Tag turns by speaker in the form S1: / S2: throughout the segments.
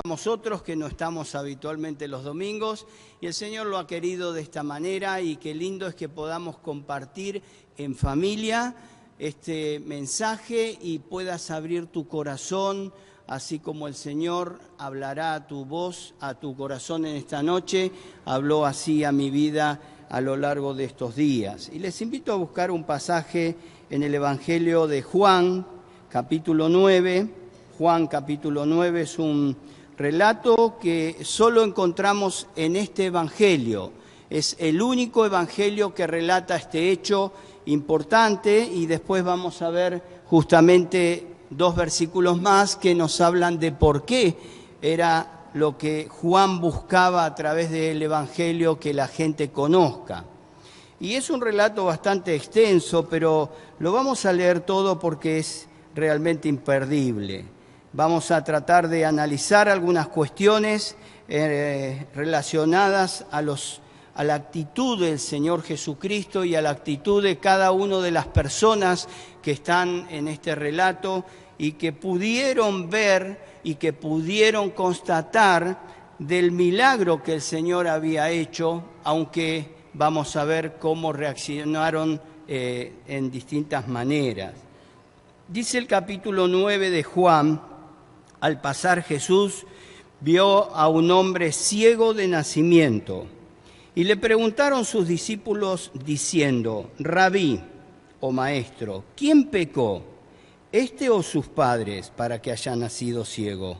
S1: Nosotros que no estamos habitualmente los domingos y el Señor lo ha querido de esta manera, y qué lindo es que podamos compartir en familia este mensaje y puedas abrir tu corazón, así como el Señor hablará a tu voz, a tu corazón en esta noche, habló así a mi vida a lo largo de estos días. Y les invito a buscar un pasaje en el Evangelio de Juan, capítulo 9. Juan, capítulo 9, es un relato que solo encontramos en este Evangelio. Es el único Evangelio que relata este hecho importante, y después vamos a ver justamente dos versículos más que nos hablan de por qué era lo que Juan buscaba a través del Evangelio que la gente conozca. Y es un relato bastante extenso, pero lo vamos a leer todo porque es realmente imperdible. Vamos a tratar de analizar algunas cuestiones relacionadas a la actitud del Señor Jesucristo y a la actitud de cada una de las personas que están en este relato y que pudieron ver y que pudieron constatar del milagro que el Señor había hecho, aunque vamos a ver cómo reaccionaron en distintas maneras. Dice el capítulo 9 de Juan: al pasar Jesús vio a un hombre ciego de nacimiento, y le preguntaron sus discípulos diciendo: Rabí, o maestro, ¿quién pecó, este o sus padres, para que haya nacido ciego?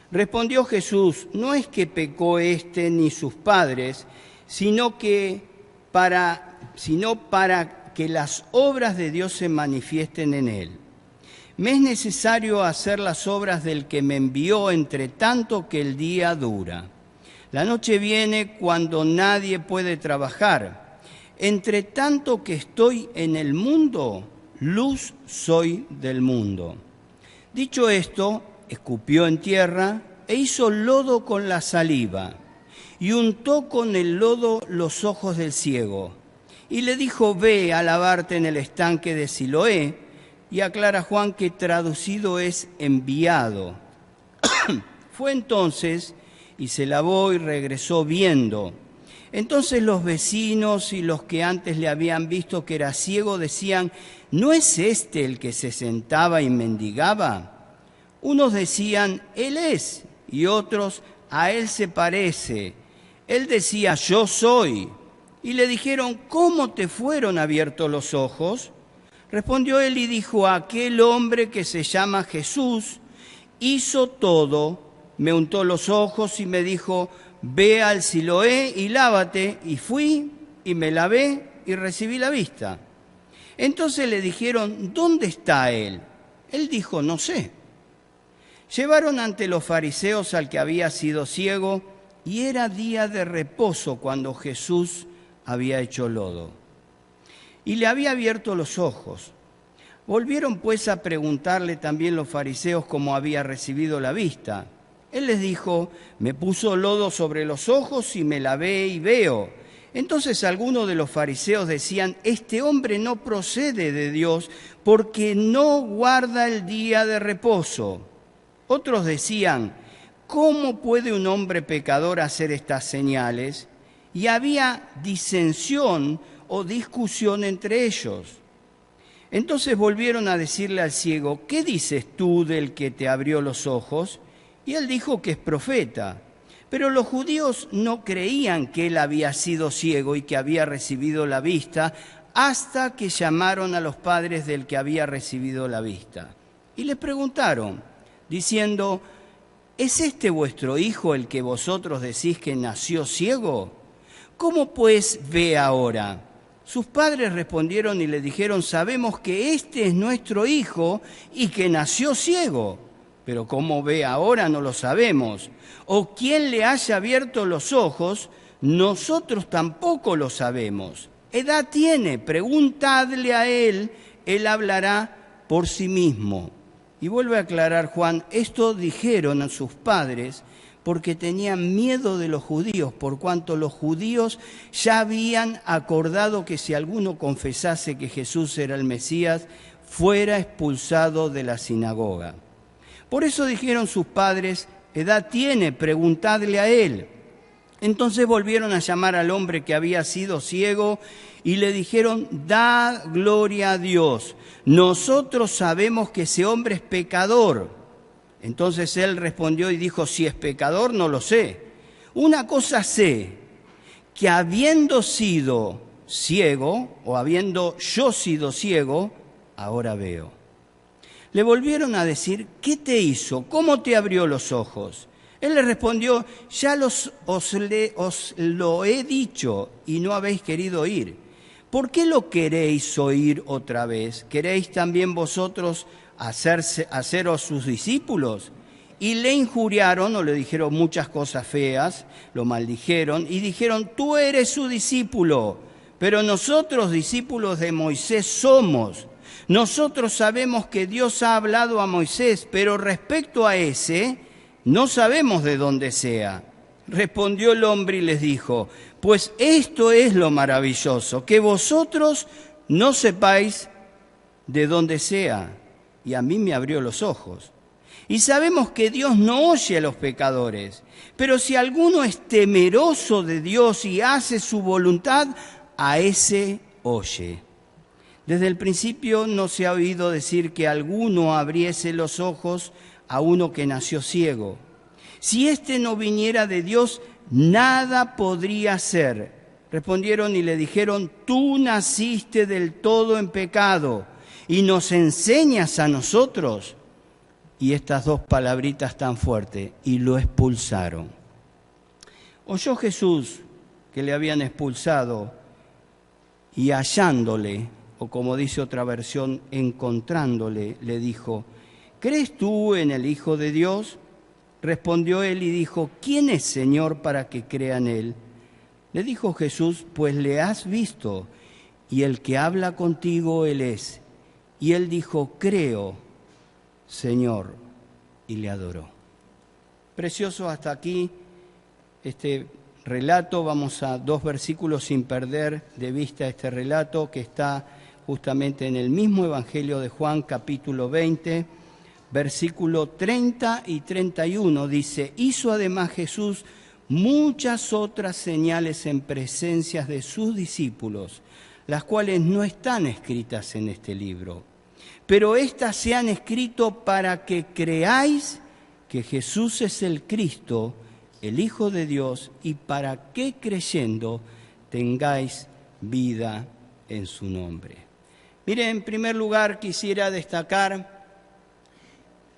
S1: Respondió Jesús: no es que pecó este ni sus padres, sino para que las obras de Dios se manifiesten en él. Me es necesario hacer las obras del que me envió, entre tanto que el día dura. La noche viene cuando nadie puede trabajar. Entre tanto que estoy en el mundo, luz soy del mundo. Dicho esto, escupió en tierra e hizo lodo con la saliva, y untó con el lodo los ojos del ciego. Y le dijo: ve a lavarte en el estanque de Siloé. Y aclara Juan que traducido es enviado. Fue entonces y se lavó y regresó viendo. Entonces los vecinos y los que antes le habían visto que era ciego decían: ¿no es este el que se sentaba y mendigaba? Unos decían: él es, y otros: a él se parece. Él decía: yo soy. Y le dijeron: ¿cómo te fueron abiertos los ojos? Respondió él y dijo: aquel hombre que se llama Jesús hizo todo, me untó los ojos y me dijo: ve al Siloé y lávate. Y fui y me lavé y recibí la vista. Entonces le dijeron: ¿dónde está él? Él dijo: no sé. Llevaron ante los fariseos al que había sido ciego, y era día de reposo cuando Jesús había hecho lodo y le había abierto los ojos. Volvieron pues a preguntarle también los fariseos cómo había recibido la vista. Él les dijo: me puso lodo sobre los ojos y me lavé y veo. Entonces algunos de los fariseos decían: este hombre no procede de Dios, porque no guarda el día de reposo. Otros decían: ¿cómo puede un hombre pecador hacer estas señales? Y había disensión o discusión entre ellos. Entonces volvieron a decirle al ciego: ¿qué dices tú del que te abrió los ojos? Y él dijo que es profeta. Pero los judíos no creían que él había sido ciego y que había recibido la vista, hasta que llamaron a los padres del que había recibido la vista. Y les preguntaron, diciendo: ¿es este vuestro hijo el que vosotros decís que nació ciego? ¿Cómo pues ve ahora? Sus padres respondieron y le dijeron: sabemos que este es nuestro hijo y que nació ciego, pero cómo ve ahora no lo sabemos. O quién le haya abierto los ojos, nosotros tampoco lo sabemos. Edad tiene, preguntadle a él, él hablará por sí mismo. Y vuelve a aclarar Juan: esto dijeron a sus padres porque tenían miedo de los judíos, por cuanto los judíos ya habían acordado que si alguno confesase que Jesús era el Mesías, fuera expulsado de la sinagoga. Por eso dijeron sus padres: edad tiene? Preguntadle a él. Entonces volvieron a llamar al hombre que había sido ciego y le dijeron: da gloria a Dios, nosotros sabemos que ese hombre es pecador. Entonces él respondió y dijo: si es pecador no lo sé. Una cosa sé, que habiendo sido ciego, o habiendo yo sido ciego, ahora veo. Le volvieron a decir: ¿qué te hizo? ¿Cómo te abrió los ojos? Él le respondió: ya os lo he dicho y no habéis querido oír. ¿Por qué lo queréis oír otra vez? ¿Queréis también vosotros haceros sus discípulos? Y le injuriaron, o le dijeron muchas cosas feas, lo maldijeron, y dijeron: tú eres su discípulo, pero nosotros discípulos de Moisés somos. Nosotros sabemos que Dios ha hablado a Moisés, pero respecto a ese, no sabemos de dónde sea. Respondió el hombre y les dijo: pues esto es lo maravilloso, que vosotros no sepáis de dónde sea, y a mí me abrió los ojos. Y sabemos que Dios no oye a los pecadores, pero si alguno es temeroso de Dios y hace su voluntad, a ese oye. Desde el principio no se ha oído decir que alguno abriese los ojos a uno que nació ciego. Si éste no viniera de Dios, nada podría ser. Respondieron y le dijeron: tú naciste del todo en pecado y nos enseñas a nosotros. Y estas dos palabritas tan fuertes: y lo expulsaron. Oyó Jesús que le habían expulsado y hallándole, o como dice otra versión, encontrándole, le dijo: ¿crees tú en el Hijo de Dios? Respondió él y dijo: ¿quién es, Señor, para que crea en él? Le dijo Jesús: pues le has visto, y el que habla contigo él es. Y él dijo: creo, Señor, y le adoró. Precioso hasta aquí este relato. Vamos a 2 versículos sin perder de vista este relato, que está justamente en el mismo Evangelio de Juan, capítulo 20, versículo 30 y 31. Dice: hizo además Jesús muchas otras señales en presencia de sus discípulos, las cuales no están escritas en este libro. Pero éstas se han escrito para que creáis que Jesús es el Cristo, el Hijo de Dios, y para que creyendo tengáis vida en su nombre. Mire, en primer lugar quisiera destacar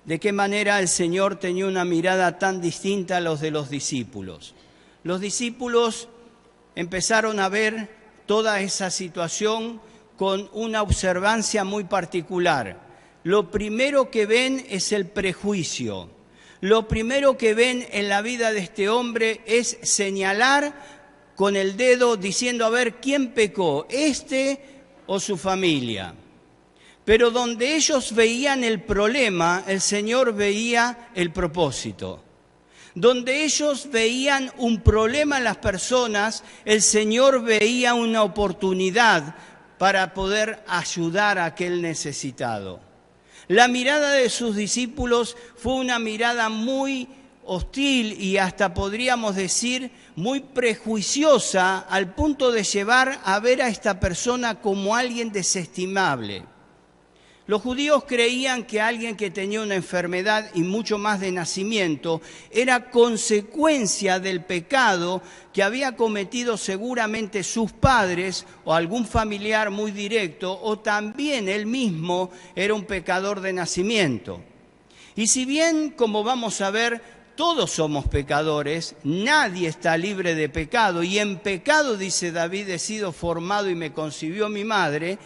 S1: de qué manera el Señor tenía una mirada tan distinta a los de los discípulos. Los discípulos empezaron a ver toda esa situación con una observancia muy particular. Lo primero que ven es el prejuicio. Lo primero que ven en la vida de este hombre es señalar con el dedo diciendo: a ver, ¿quién pecó? ¿Este o su familia? Pero donde ellos veían el problema, el Señor veía el propósito. Donde ellos veían un problema en las personas, el Señor veía una oportunidad para poder ayudar a aquel necesitado. La mirada de sus discípulos fue una mirada muy hostil y hasta podríamos decir muy prejuiciosa, al punto de llevar a ver a esta persona como alguien desestimable. Los judíos creían que alguien que tenía una enfermedad y mucho más de nacimiento era consecuencia del pecado que había cometido seguramente sus padres o algún familiar muy directo, o también él mismo era un pecador de nacimiento. Y si bien, como vamos a ver, todos somos pecadores, nadie está libre de pecado, y en pecado, dice David, he sido formado y me concibió mi madre.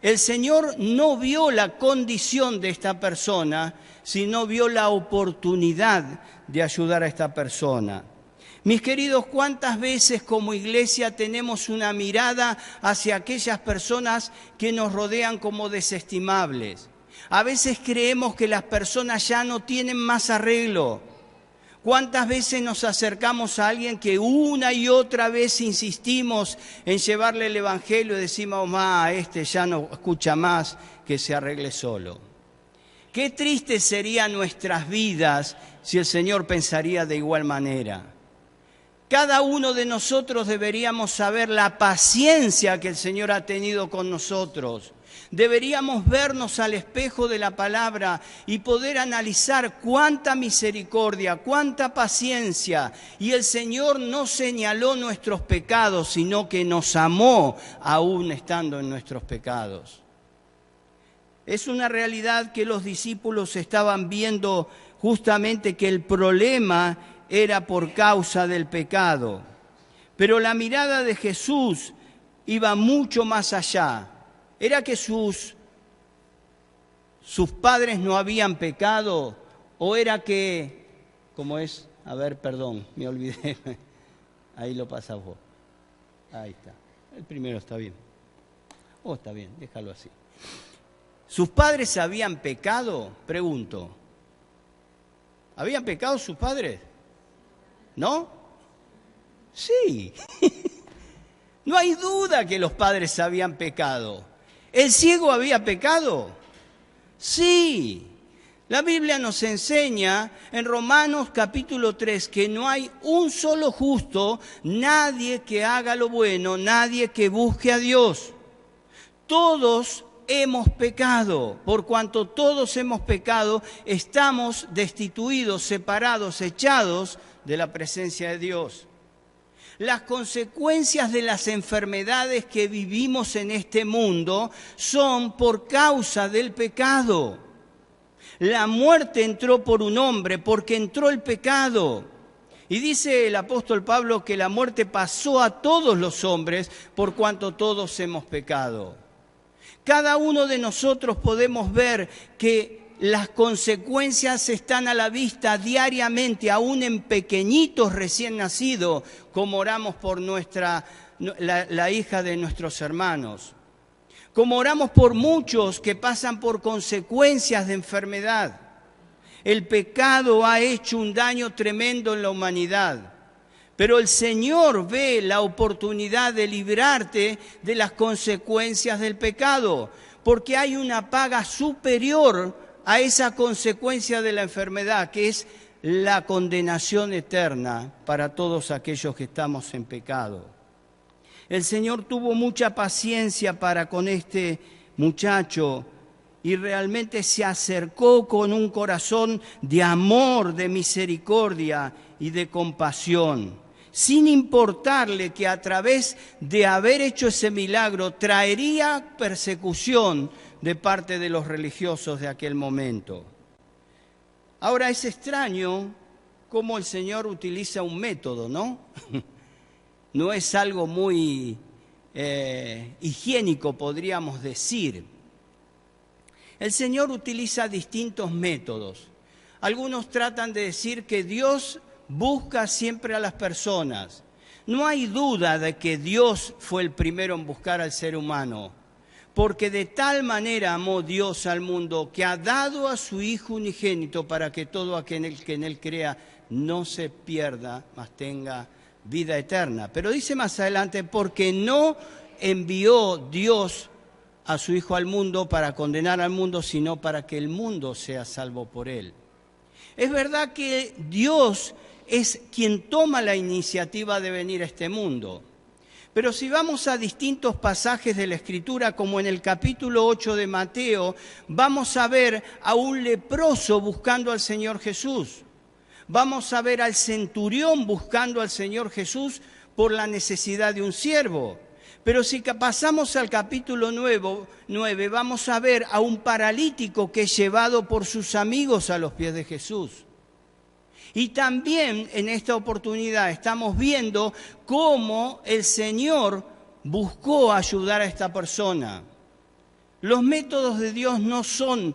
S1: El Señor no vio la condición de esta persona, sino vio la oportunidad de ayudar a esta persona. Mis queridos, ¿cuántas veces como iglesia tenemos una mirada hacia aquellas personas que nos rodean como desestimables? A veces creemos que las personas ya no tienen más arreglo. ¿Cuántas veces nos acercamos a alguien que una y otra vez insistimos en llevarle el Evangelio y decimos: este ya no escucha más, que se arregle solo? Qué tristes serían nuestras vidas si el Señor pensaría de igual manera. Cada uno de nosotros deberíamos saber la paciencia que el Señor ha tenido con nosotros. Deberíamos vernos al espejo de la palabra y poder analizar cuánta misericordia, cuánta paciencia. Y el Señor no señaló nuestros pecados, sino que nos amó aún estando en nuestros pecados. Es una realidad que los discípulos estaban viendo justamente, que el problema era por causa del pecado. Pero la mirada de Jesús iba mucho más allá. ¿Era que sus padres no habían pecado? ¿O era que, cómo es? A ver, perdón, me olvidé. Ahí lo pasas vos. Ahí está. El primero está bien. Oh, está bien, déjalo así. ¿Sus padres habían pecado? Pregunto. ¿Habían pecado sus padres? ¿No? Sí. No hay duda que los padres habían pecado. ¿El ciego había pecado? Sí. La Biblia nos enseña en Romanos capítulo 3 que no hay un solo justo, nadie que haga lo bueno, nadie que busque a Dios. Todos hemos pecado. Por cuanto todos hemos pecado, estamos destituidos, separados, echados de la presencia de Dios. Las consecuencias de las enfermedades que vivimos en este mundo son por causa del pecado. La muerte entró por un hombre porque entró el pecado. Y dice el apóstol Pablo que la muerte pasó a todos los hombres por cuanto todos hemos pecado. Cada uno de nosotros podemos ver que las consecuencias están a la vista diariamente, aún en pequeñitos recién nacidos, como oramos por la hija de nuestros hermanos. Como oramos por muchos que pasan por consecuencias de enfermedad. El pecado ha hecho un daño tremendo en la humanidad. Pero el Señor ve la oportunidad de librarte de las consecuencias del pecado, porque hay una paga superior a esa consecuencia de la enfermedad, que es la condenación eterna para todos aquellos que estamos en pecado. El Señor tuvo mucha paciencia para con este muchacho y realmente se acercó con un corazón de amor, de misericordia y de compasión, sin importarle que a través de haber hecho ese milagro traería persecución de parte de los religiosos de aquel momento. Ahora es extraño cómo el Señor utiliza un método, ¿no? No es algo muy higiénico, podríamos decir. El Señor utiliza distintos métodos. Algunos tratan de decir que Dios busca siempre a las personas. No hay duda de que Dios fue el primero en buscar al ser humano, porque de tal manera amó Dios al mundo que ha dado a su Hijo unigénito para que todo aquel que en Él crea no se pierda, mas tenga vida eterna. Pero dice más adelante, porque no envió Dios a su Hijo al mundo para condenar al mundo, sino para que el mundo sea salvo por Él. Es verdad que Dios es quien toma la iniciativa de venir a este mundo. Pero si vamos a distintos pasajes de la Escritura, como en el capítulo 8 de Mateo, vamos a ver a un leproso buscando al Señor Jesús. Vamos a ver al centurión buscando al Señor Jesús por la necesidad de un siervo. Pero si pasamos al capítulo 9, vamos a ver a un paralítico que es llevado por sus amigos a los pies de Jesús. Y también en esta oportunidad estamos viendo cómo el Señor buscó ayudar a esta persona. Los métodos de Dios no son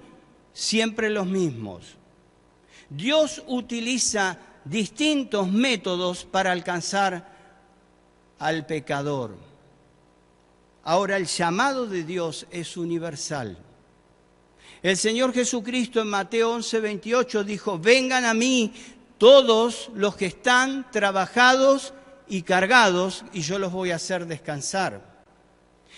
S1: siempre los mismos. Dios utiliza distintos métodos para alcanzar al pecador. Ahora, el llamado de Dios es universal. El Señor Jesucristo en Mateo 11:28 dijo: vengan a mí todos los que están trabajados y cargados, y yo los voy a hacer descansar.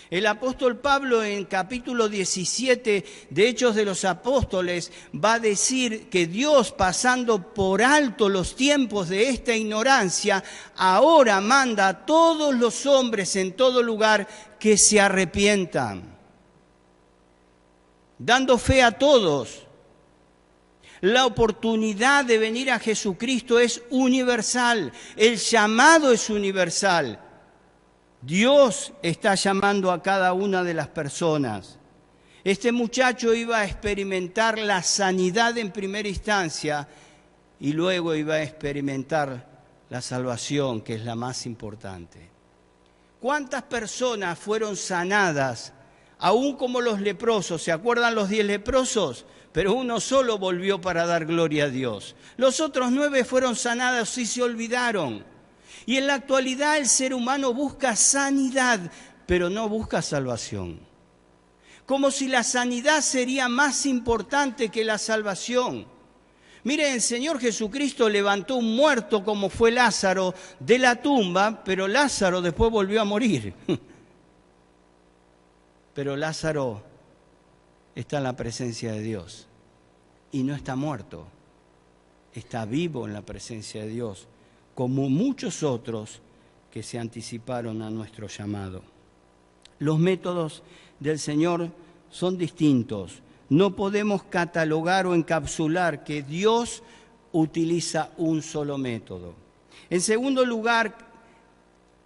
S1: El apóstol Pablo en capítulo 17 de Hechos de los Apóstoles va a decir que Dios, pasando por alto los tiempos de esta ignorancia, ahora manda a todos los hombres en todo lugar que se arrepientan, dando fe a todos. La oportunidad de venir a Jesucristo es universal, el llamado es universal. Dios está llamando a cada una de las personas. Este muchacho iba a experimentar la sanidad en primera instancia y luego iba a experimentar la salvación, que es la más importante. ¿Cuántas personas fueron sanadas, aún como los leprosos? ¿Se acuerdan los 10 leprosos? Pero uno solo volvió para dar gloria a Dios. Los otros 9 fueron sanados y se olvidaron. Y en la actualidad el ser humano busca sanidad, pero no busca salvación. Como si la sanidad sería más importante que la salvación. Miren, el Señor Jesucristo levantó un muerto como fue Lázaro de la tumba, pero Lázaro después volvió a morir. Pero Lázaro está en la presencia de Dios y no está muerto, está vivo en la presencia de Dios, como muchos otros que se anticiparon a nuestro llamado. Los métodos del Señor son distintos. No podemos catalogar o encapsular que Dios utiliza un solo método. En segundo lugar,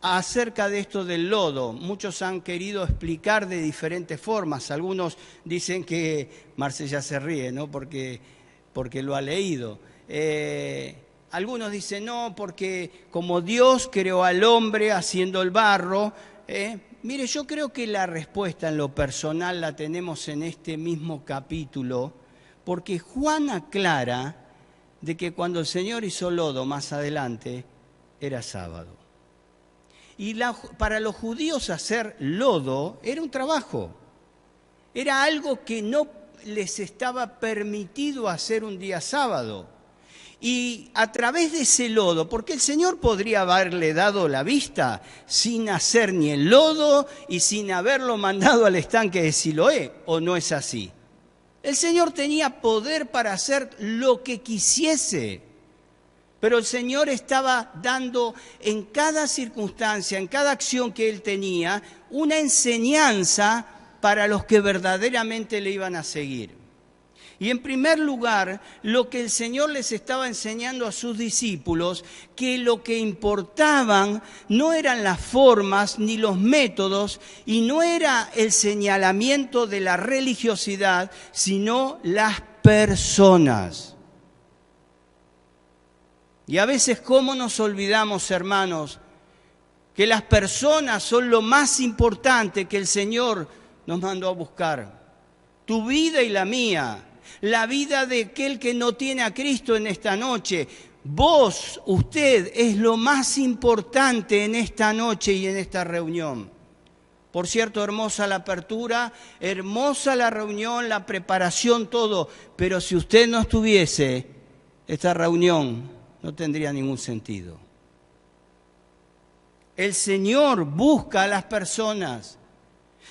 S1: acerca de esto del lodo, muchos han querido explicar de diferentes formas. Algunos dicen que, Marcella se ríe, ¿no? porque lo ha leído. Algunos dicen no, porque como Dios creó al hombre haciendo el barro. Mire, yo creo que la respuesta en lo personal la tenemos en este mismo capítulo, porque Juan aclara de que cuando el Señor hizo lodo más adelante, era sábado. Y para los judíos hacer lodo era un trabajo, era algo que no les estaba permitido hacer un día sábado. Y a través de ese lodo, porque el Señor podría haberle dado la vista sin hacer ni el lodo y sin haberlo mandado al estanque de Siloé, ¿o no es así? El Señor tenía poder para hacer lo que quisiese. Pero el Señor estaba dando en cada circunstancia, en cada acción que Él tenía, una enseñanza para los que verdaderamente le iban a seguir. Y en primer lugar, lo que el Señor les estaba enseñando a sus discípulos, que lo que importaban no eran las formas ni los métodos, y no era el señalamiento de la religiosidad, sino las personas. Y a veces, ¿cómo nos olvidamos, hermanos, que las personas son lo más importante que el Señor nos mandó a buscar? Tu vida y la mía, la vida de aquel que no tiene a Cristo en esta noche. Vos, usted, es lo más importante en esta noche y en esta reunión. Por cierto, hermosa la apertura, hermosa la reunión, la preparación, todo. Pero si usted no estuviese, esta reunión no tendría ningún sentido. El Señor busca a las personas.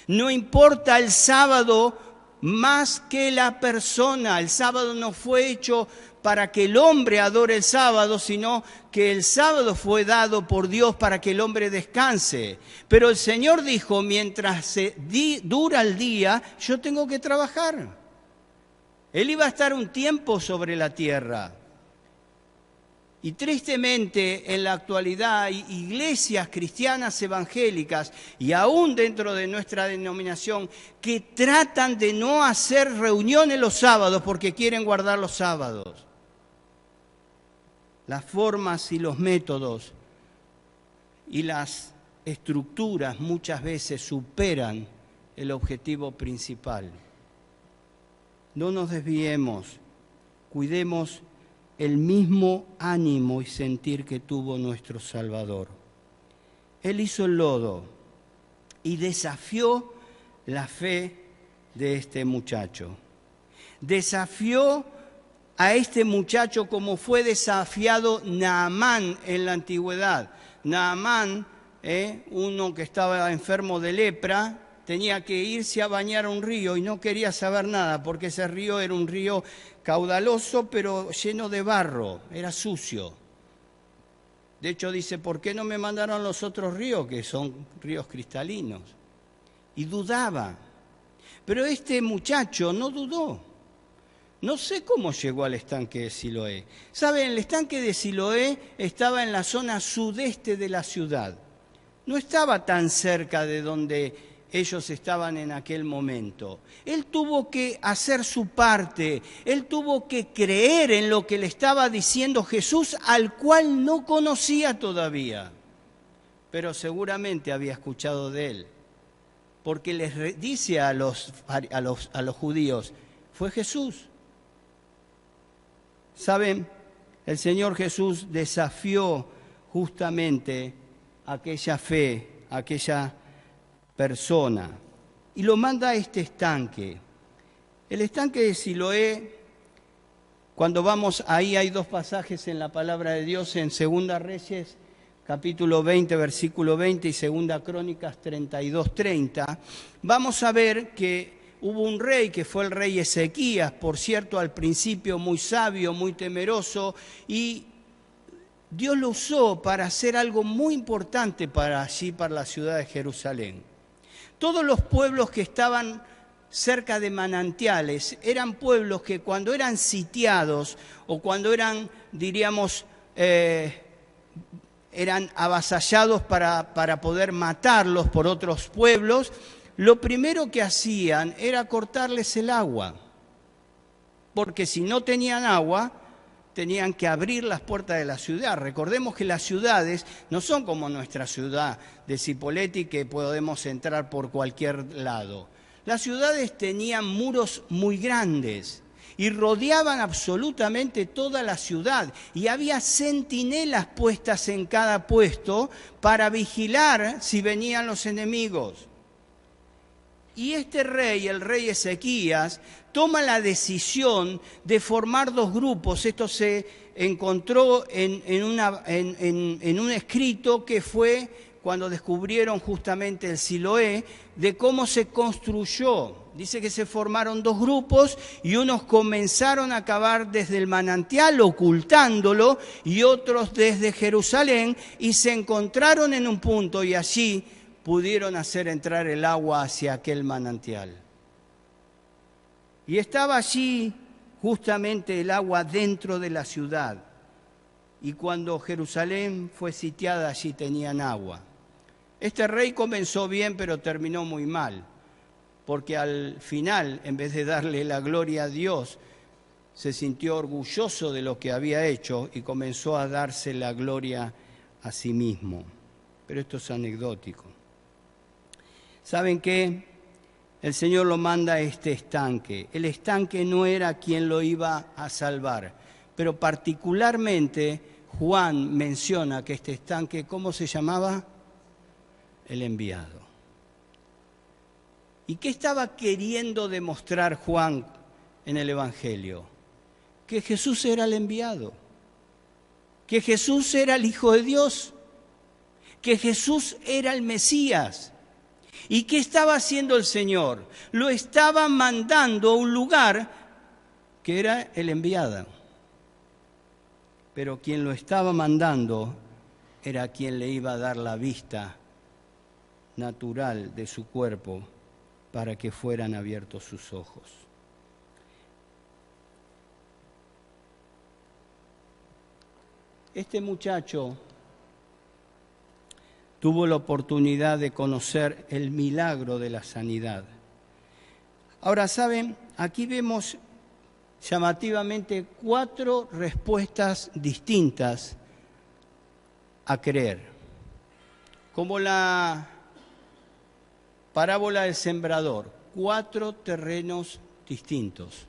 S1: No importa el sábado más que la persona. El sábado no fue hecho para que el hombre adore el sábado, sino que el sábado fue dado por Dios para que el hombre descanse. Pero el Señor dijo, mientras dura el día, yo tengo que trabajar. Él iba a estar un tiempo sobre la tierra. Y tristemente en la actualidad hay iglesias cristianas evangélicas y aún dentro de nuestra denominación que tratan de no hacer reuniones los sábados porque quieren guardar los sábados. Las formas y los métodos y las estructuras muchas veces superan el objetivo principal. No nos desviemos, cuidemos el mismo ánimo y sentir que tuvo nuestro Salvador. Él hizo el lodo y desafió la fe de este muchacho. Desafió a este muchacho como fue desafiado Naamán en la antigüedad. Naamán, uno que estaba enfermo de lepra, tenía que irse a bañar a un río y no quería saber nada porque ese río era un río caudaloso pero lleno de barro, era sucio. De hecho dice, ¿por qué no me mandaron los otros ríos que son ríos cristalinos? Y dudaba. Pero este muchacho no dudó. No sé cómo llegó al estanque de Siloé. ¿Saben? El estanque de Siloé estaba en la zona sudeste de la ciudad. No estaba tan cerca de donde ellos estaban en aquel momento. Él tuvo que hacer su parte. Él tuvo que creer en lo que le estaba diciendo Jesús, al cual no conocía todavía. Pero seguramente había escuchado de él. Porque les dice a los judíos, fue Jesús. ¿Saben? El Señor Jesús desafió justamente aquella fe, aquella persona, y lo manda a este estanque. El estanque de Siloé, cuando vamos, ahí hay dos pasajes en la palabra de Dios, en 2 Reyes, capítulo 20, versículo 20, y 2 Crónicas 32, 30, vamos a ver que hubo un rey que fue el rey Ezequías, por cierto, al principio muy sabio, muy temeroso, y Dios lo usó para hacer algo muy importante para la ciudad de Jerusalén. Todos los pueblos que estaban cerca de manantiales eran pueblos que cuando eran sitiados o cuando eran, diríamos, eran avasallados para poder matarlos por otros pueblos, lo primero que hacían era cortarles el agua, porque si no tenían agua, tenían que abrir las puertas de la ciudad. Recordemos que las ciudades no son como nuestra ciudad de Cipolletti, que podemos entrar por cualquier lado. Las ciudades tenían muros muy grandes y rodeaban absolutamente toda la ciudad, y había centinelas puestas en cada puesto para vigilar si venían los enemigos. Y este rey, el rey Ezequías, toma la decisión de formar dos grupos. Esto se encontró en un escrito que fue cuando descubrieron justamente el Siloé, de cómo se construyó. Dice que se formaron dos grupos y unos comenzaron a cavar desde el manantial ocultándolo y otros desde Jerusalén, y se encontraron en un punto y allí pudieron hacer entrar el agua hacia aquel manantial. Y estaba allí justamente el agua dentro de la ciudad. Y cuando Jerusalén fue sitiada, allí tenían agua. Este rey comenzó bien, pero terminó muy mal, porque al final, en vez de darle la gloria a Dios, se sintió orgulloso de lo que había hecho y comenzó a darse la gloria a sí mismo. Pero esto es anecdótico. ¿Saben qué? El Señor lo manda a este estanque. El estanque no era quien lo iba a salvar, pero particularmente Juan menciona que este estanque, ¿cómo se llamaba? El enviado. ¿Y qué estaba queriendo demostrar Juan en el Evangelio? Que Jesús era el enviado, que Jesús era el Hijo de Dios, que Jesús era el Mesías. ¿Y qué estaba haciendo el Señor? Lo estaba mandando a un lugar que era el enviado. Pero quien lo estaba mandando era quien le iba a dar la vista natural de su cuerpo para que fueran abiertos sus ojos. Este muchacho tuvo la oportunidad de conocer el milagro de la sanidad. Ahora, ¿saben? Aquí vemos llamativamente 4 respuestas distintas a creer. Como la parábola del sembrador, 4 terrenos distintos.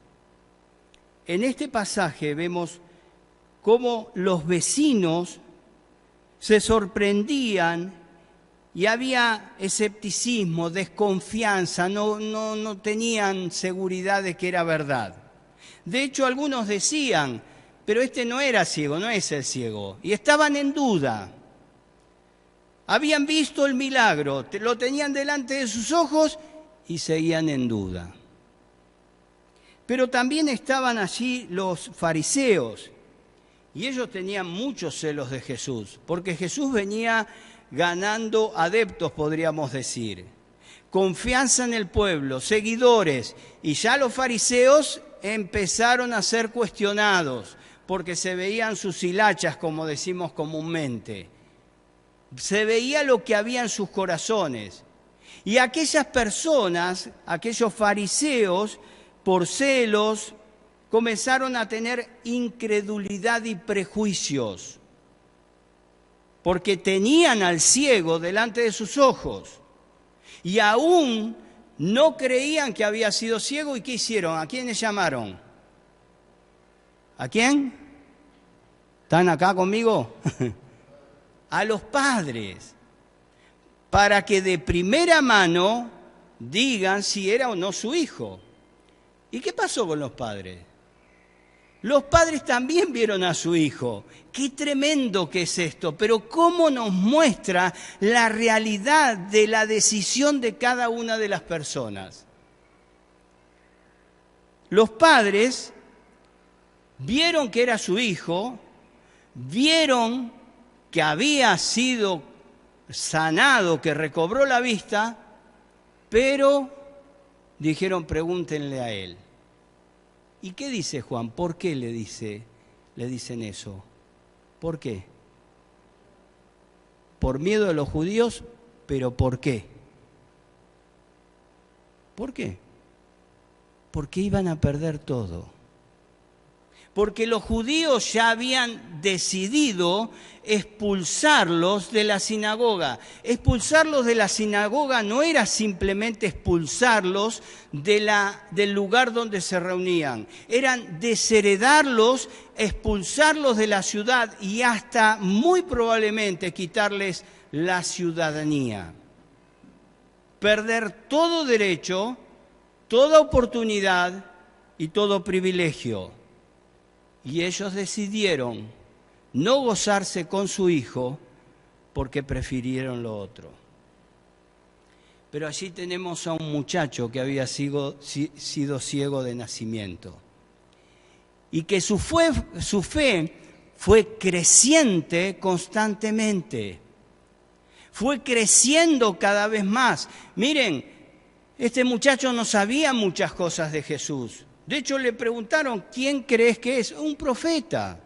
S1: En este pasaje vemos cómo los vecinos se sorprendían y había escepticismo, desconfianza, no tenían seguridad de que era verdad. De hecho, algunos decían, pero este no era ciego, no es el ciego, y estaban en duda. Habían visto el milagro, lo tenían delante de sus ojos y seguían en duda. Pero también estaban allí los fariseos, y ellos tenían muchos celos de Jesús, porque Jesús venía ganando adeptos, podríamos decir, confianza en el pueblo, seguidores, y ya los fariseos empezaron a ser cuestionados, porque se veían sus hilachas, como decimos comúnmente. Se veía lo que había en sus corazones. Y aquellas personas, aquellos fariseos, por celos, comenzaron a tener incredulidad y prejuicios, porque tenían al ciego delante de sus ojos y aún no creían que había sido ciego. ¿Y qué hicieron? ¿A quiénes llamaron? ¿A quién? ¿Están acá conmigo? A los padres, para que de primera mano digan si era o no su hijo. ¿Y qué pasó con los padres? Los padres también vieron a su hijo. Qué tremendo que es esto, pero cómo nos muestra la realidad de la decisión de cada una de las personas. Los padres vieron que era su hijo, vieron que había sido sanado, que recobró la vista, pero dijeron, pregúntenle a él. ¿Y qué dice Juan? ¿Por qué le dicen eso? ¿Por qué? Por miedo a los judíos, pero ¿por qué? ¿Por qué? Porque iban a perder todo. Porque los judíos ya habían decidido expulsarlos de la sinagoga. Expulsarlos de la sinagoga no era simplemente expulsarlos del lugar donde se reunían. Eran desheredarlos, expulsarlos de la ciudad y hasta muy probablemente quitarles la ciudadanía. Perder todo derecho, toda oportunidad y todo privilegio. Y ellos decidieron no gozarse con su hijo porque prefirieron lo otro. Pero allí tenemos a un muchacho que había sido ciego de nacimiento y que su fe fue creciente constantemente. Fue creciendo cada vez más. Miren, este muchacho no sabía muchas cosas de Jesús. De hecho, le preguntaron, ¿quién crees que es? Un profeta.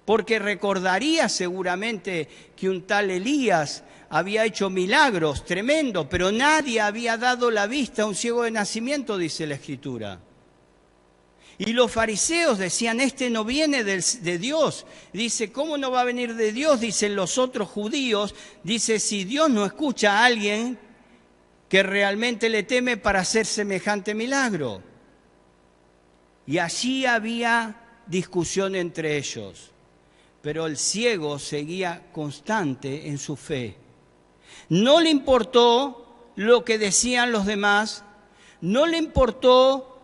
S1: Porque recordaría seguramente que un tal Elías había hecho milagros tremendos, pero nadie había dado la vista a un ciego de nacimiento, dice la Escritura. Y los fariseos decían, este no viene de Dios. Dice, ¿cómo no va a venir de Dios? Dicen los otros judíos. Dice, si Dios no escucha a alguien que realmente le teme para hacer semejante milagro. Y allí había discusión entre ellos, pero el ciego seguía constante en su fe. No le importó lo que decían los demás, no le importó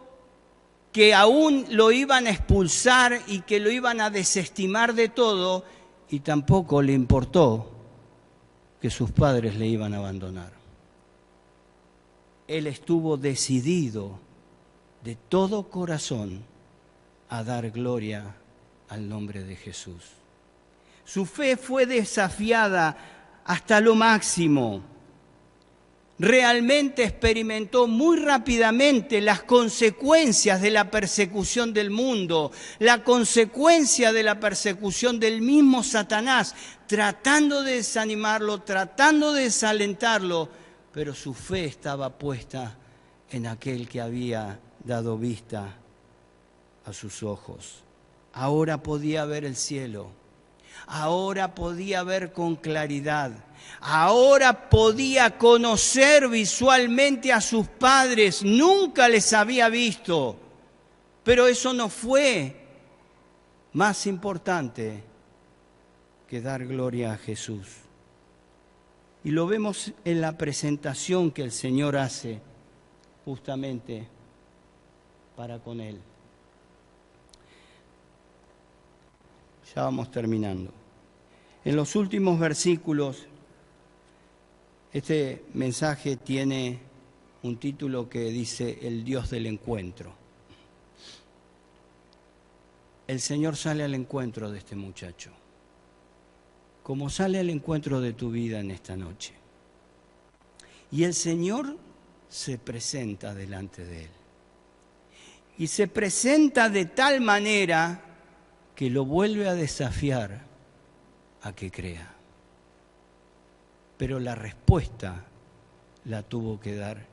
S1: que aún lo iban a expulsar y que lo iban a desestimar de todo, y tampoco le importó que sus padres le iban a abandonar. Él estuvo decidido de todo corazón a dar gloria al nombre de Jesús. Su fe fue desafiada hasta lo máximo. Realmente experimentó muy rápidamente las consecuencias de la persecución del mundo, la consecuencia de la persecución del mismo Satanás, tratando de desanimarlo, tratando de desalentarlo, pero su fe estaba puesta en aquel que había dado vista a sus ojos. Ahora podía ver el cielo, ahora podía ver con claridad, ahora podía conocer visualmente a sus padres, nunca les había visto, pero eso no fue más importante que dar gloria a Jesús. Y lo vemos en la presentación que el Señor hace justamente para con él. Ya vamos terminando. En los últimos versículos, este mensaje tiene un título que dice El Dios del encuentro. El Señor sale al encuentro de este muchacho, como sale al encuentro de tu vida en esta noche. Y el Señor se presenta delante de él. Y se presenta de tal manera que lo vuelve a desafiar a que crea. Pero la respuesta la tuvo que dar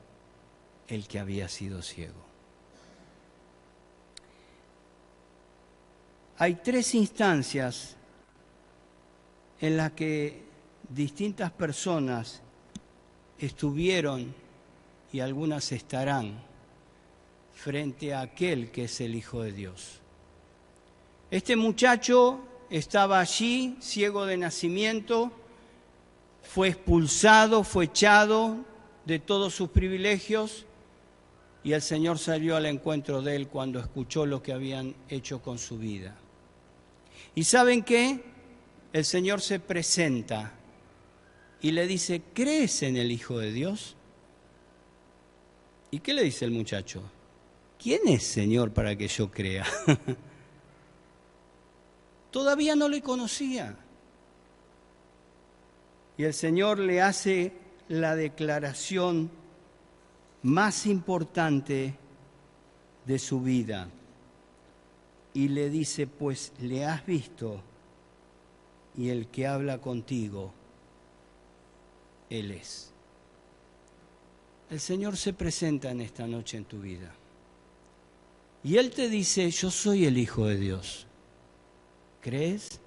S1: el que había sido ciego. Hay 3 instancias en las que distintas personas estuvieron y algunas estarán frente a aquel que es el Hijo de Dios. Este muchacho estaba allí, ciego de nacimiento, fue expulsado, fue echado de todos sus privilegios y el Señor salió al encuentro de él cuando escuchó lo que habían hecho con su vida. ¿Y saben qué? El Señor se presenta y le dice, ¿crees en el Hijo de Dios? ¿Y qué le dice el muchacho? ¿Quién es, Señor, para que yo crea? Todavía no le conocía. Y el Señor le hace la declaración más importante de su vida. Y le dice, pues le has visto, y el que habla contigo, Él es. El Señor se presenta en esta noche en tu vida. Y Él te dice, yo soy el Hijo de Dios. ¿Crees?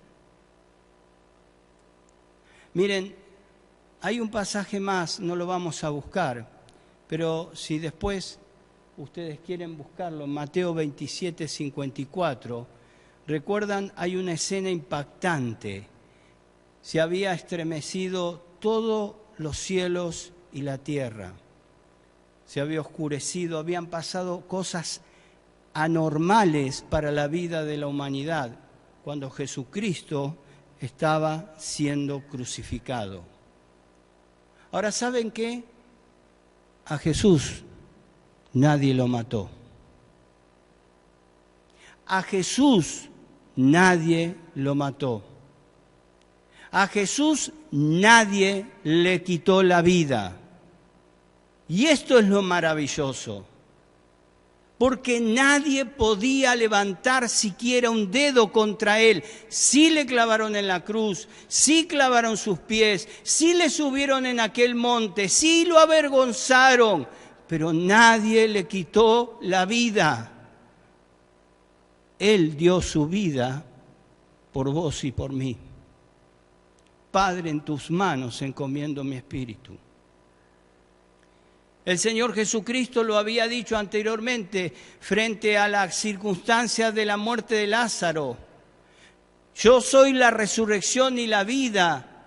S1: Miren, hay un pasaje más, no lo vamos a buscar, pero si después ustedes quieren buscarlo, Mateo 27, 54, recuerdan, hay una escena impactante. Se había estremecido todos los cielos y la tierra. Se había oscurecido, habían pasado cosas anormales para la vida de la humanidad cuando Jesucristo estaba siendo crucificado. Ahora, ¿saben qué? A Jesús nadie lo mató. A Jesús nadie lo mató. A Jesús nadie le quitó la vida. Y esto es lo maravilloso. Porque nadie podía levantar siquiera un dedo contra él. Sí le clavaron en la cruz, sí clavaron sus pies, sí le subieron en aquel monte, sí lo avergonzaron, pero nadie le quitó la vida. Él dio su vida por vos y por mí. Padre, en tus manos encomiendo mi espíritu. El Señor Jesucristo lo había dicho anteriormente frente a las circunstancias de la muerte de Lázaro. Yo soy la resurrección y la vida.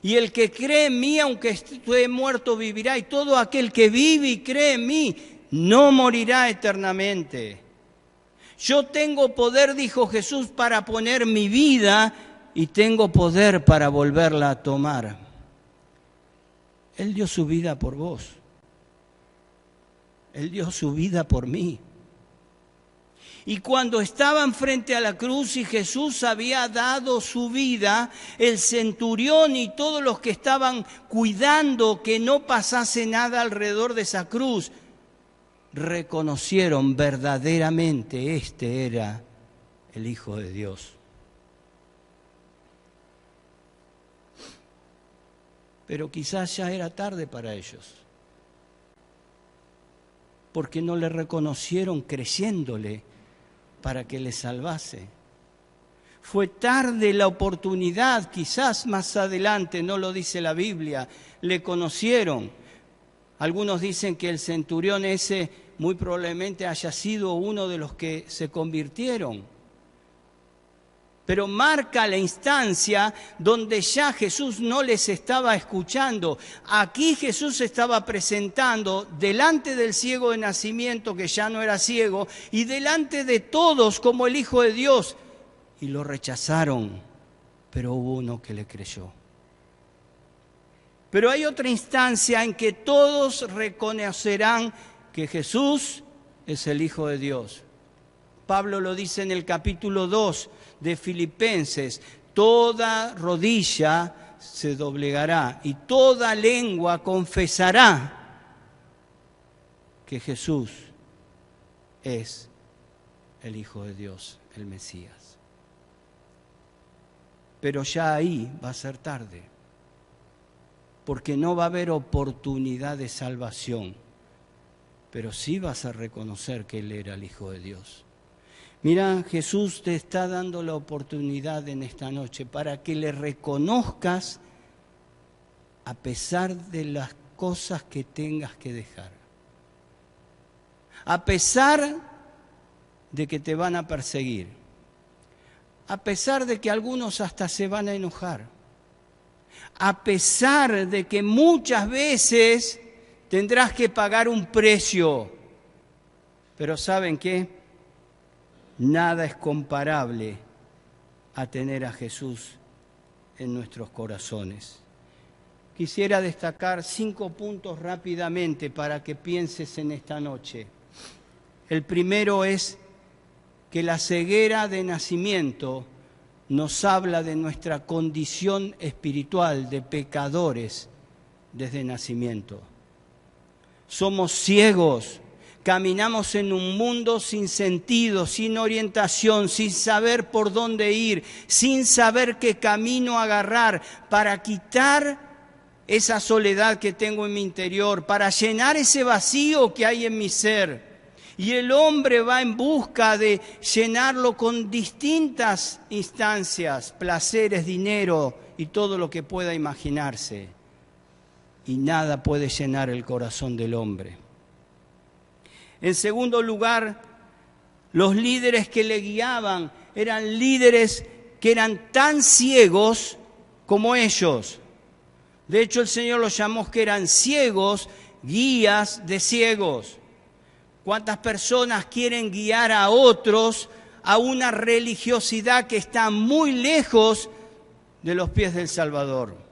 S1: Y el que cree en mí, aunque esté muerto, vivirá. Y todo aquel que vive y cree en mí, no morirá eternamente. Yo tengo poder, dijo Jesús, para poner mi vida y tengo poder para volverla a tomar. Él dio su vida por vos. Él dio su vida por mí. Y cuando estaban frente a la cruz y Jesús había dado su vida, el centurión y todos los que estaban cuidando que no pasase nada alrededor de esa cruz, reconocieron verdaderamente este era el Hijo de Dios. Pero quizás ya era tarde para ellos, porque no le reconocieron creyéndole para que le salvase. Fue tarde la oportunidad, quizás más adelante, no lo dice la Biblia, le conocieron. Algunos dicen que el centurión ese muy probablemente haya sido uno de los que se convirtieron. Pero marca la instancia donde ya Jesús no les estaba escuchando. Aquí Jesús se estaba presentando delante del ciego de nacimiento, que ya no era ciego, y delante de todos como el Hijo de Dios. Y lo rechazaron, pero hubo uno que le creyó. Pero hay otra instancia en que todos reconocerán que Jesús es el Hijo de Dios. Pablo lo dice en el capítulo 2 de Filipenses: toda rodilla se doblegará y toda lengua confesará que Jesús es el Hijo de Dios, el Mesías. Pero ya ahí va a ser tarde, porque no va a haber oportunidad de salvación, pero sí vas a reconocer que Él era el Hijo de Dios. Mira, Jesús te está dando la oportunidad en esta noche para que le reconozcas a pesar de las cosas que tengas que dejar. A pesar de que te van a perseguir. A pesar de que algunos hasta se van a enojar. A pesar de que muchas veces tendrás que pagar un precio. Pero ¿saben qué? Nada es comparable a tener a Jesús en nuestros corazones. Quisiera destacar 5 puntos rápidamente para que pienses en esta noche. El primero es que la ceguera de nacimiento nos habla de nuestra condición espiritual de pecadores desde nacimiento. Somos ciegos. Caminamos en un mundo sin sentido, sin orientación, sin saber por dónde ir, sin saber qué camino agarrar para quitar esa soledad que tengo en mi interior, para llenar ese vacío que hay en mi ser. Y el hombre va en busca de llenarlo con distintas instancias, placeres, dinero y todo lo que pueda imaginarse. Y nada puede llenar el corazón del hombre. En segundo lugar, los líderes que le guiaban eran líderes que eran tan ciegos como ellos. De hecho, el Señor los llamó que eran ciegos, guías de ciegos. ¿Cuántas personas quieren guiar a otros a una religiosidad que está muy lejos de los pies del Salvador?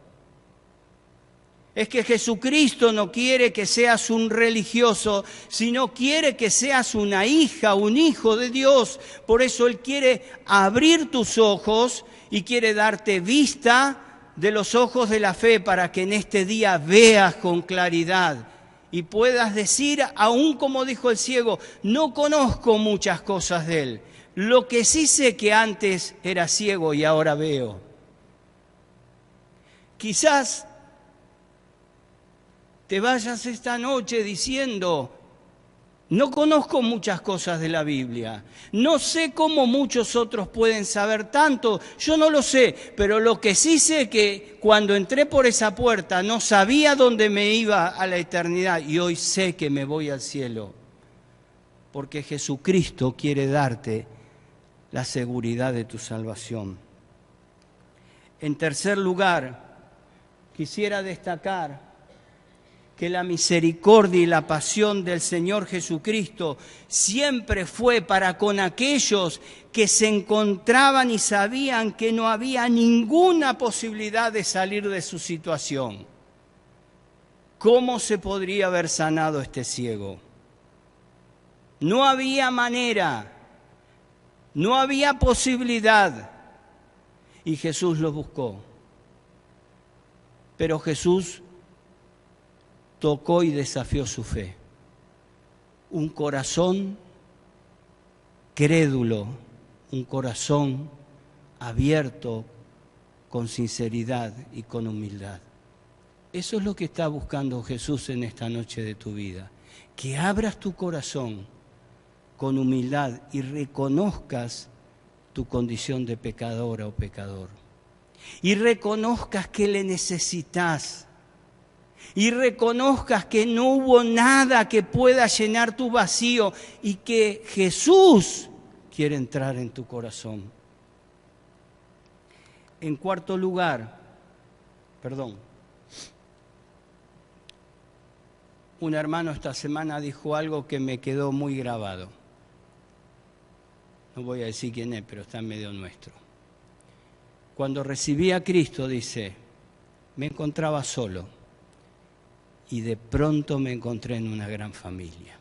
S1: Es que Jesucristo no quiere que seas un religioso, sino quiere que seas una hija, un hijo de Dios. Por eso Él quiere abrir tus ojos y quiere darte vista de los ojos de la fe para que en este día veas con claridad y puedas decir, aún como dijo el ciego, no conozco muchas cosas de Él. Lo que sí sé que antes era ciego y ahora veo. Quizás te vayas esta noche diciendo, no conozco muchas cosas de la Biblia, no sé cómo muchos otros pueden saber tanto, yo no lo sé, pero lo que sí sé es que cuando entré por esa puerta no sabía dónde me iba a la eternidad y hoy sé que me voy al cielo, porque Jesucristo quiere darte la seguridad de tu salvación. En tercer lugar, quisiera destacar que la misericordia y la pasión del Señor Jesucristo siempre fue para con aquellos que se encontraban y sabían que no había ninguna posibilidad de salir de su situación. ¿Cómo se podría haber sanado este ciego? No había manera, no había posibilidad, y Jesús lo buscó. Pero Jesús tocó y desafió su fe. Un corazón crédulo, un corazón abierto con sinceridad y con humildad. Eso es lo que está buscando Jesús en esta noche de tu vida. Que abras tu corazón con humildad y reconozcas tu condición de pecadora o pecador. Y reconozcas que le necesitas. Y reconozcas que no hubo nada que pueda llenar tu vacío y que Jesús quiere entrar en tu corazón. En cuarto lugar, un hermano esta semana dijo algo que me quedó muy grabado. No voy a decir quién es, pero está en medio nuestro. Cuando recibí a Cristo, dice, me encontraba solo. y de pronto me encontré en una gran familia.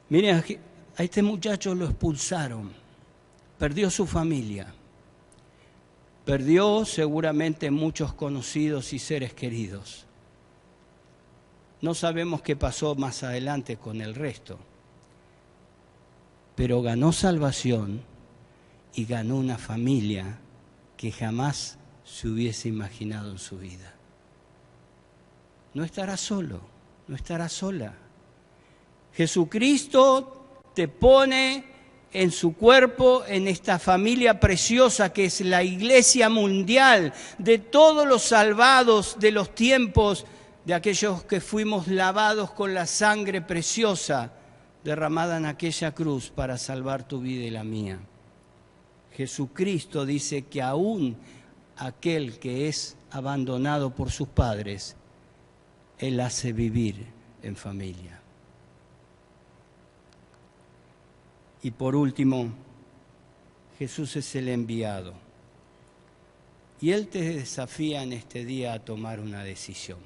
S1: Miren, a este muchacho lo expulsaron, perdió su familia, perdió seguramente muchos conocidos y seres queridos. No sabemos qué pasó más adelante con el resto, pero ganó salvación y ganó una familia que jamás se hubiese imaginado en su vida. No estará solo, no estará sola. Jesucristo te pone en su cuerpo, en esta familia preciosa que es la Iglesia mundial, de todos los salvados de los tiempos, de aquellos que fuimos lavados con la sangre preciosa derramada en aquella cruz para salvar tu vida y la mía. Jesucristo dice que aún aquel que es abandonado por sus padres, Él hace vivir en familia. Y por último, Jesús es el enviado. Y Él te desafía en este día a tomar una decisión.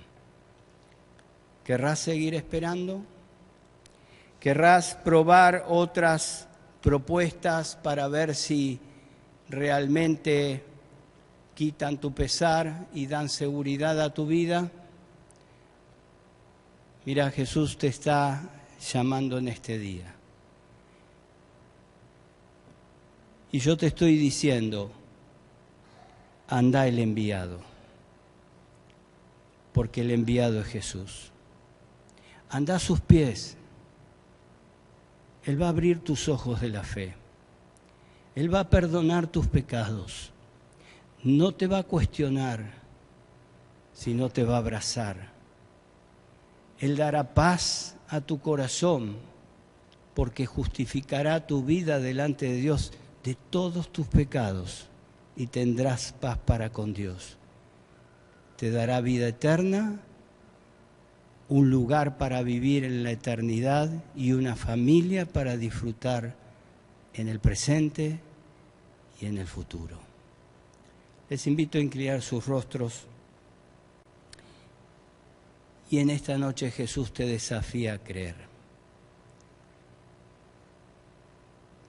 S1: ¿Querrás seguir esperando? ¿Querrás probar otras propuestas para ver si realmente quitan tu pesar y dan seguridad a tu vida? Mira, Jesús te está llamando en este día. Y yo te estoy diciendo, anda el enviado, porque el enviado es Jesús. Anda a sus pies. Él va a abrir tus ojos de la fe. Él va a perdonar tus pecados. No te va a cuestionar, sino te va a abrazar. Él dará paz a tu corazón, porque justificará tu vida delante de Dios de todos tus pecados y tendrás paz para con Dios. Te dará vida eterna, un lugar para vivir en la eternidad y una familia para disfrutar en el presente y en el futuro. Les invito a inclinar sus rostros y en esta noche Jesús te desafía a creer.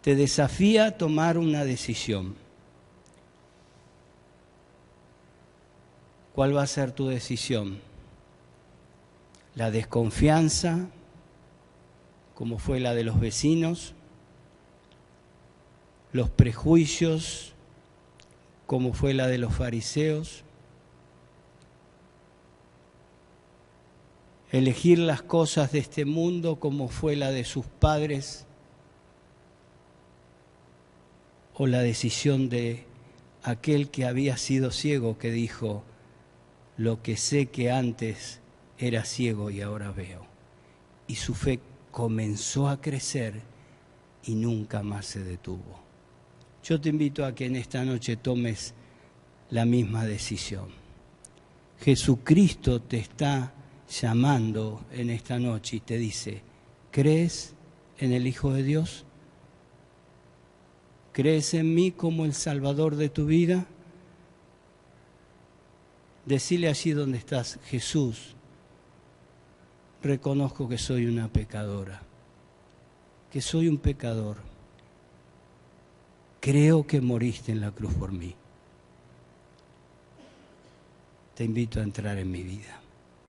S1: Te desafía a tomar una decisión. ¿Cuál va a ser tu decisión? La desconfianza, como fue la de los vecinos, los prejuicios, como fue la de los fariseos, elegir las cosas de este mundo como fue la de sus padres, o la decisión de aquel que había sido ciego que dijo, lo que sé que antes era ciego y ahora veo. Y su fe comenzó a crecer y nunca más se detuvo. Yo te invito a que en esta noche tomes la misma decisión. Jesucristo te está llamando en esta noche y te dice, ¿crees en el Hijo de Dios? ¿Crees en mí como el Salvador de tu vida? Decile allí donde estás, Jesús, reconozco que soy una pecadora, que soy un pecador. Creo que moriste en la cruz por mí. Te invito a entrar en mi vida.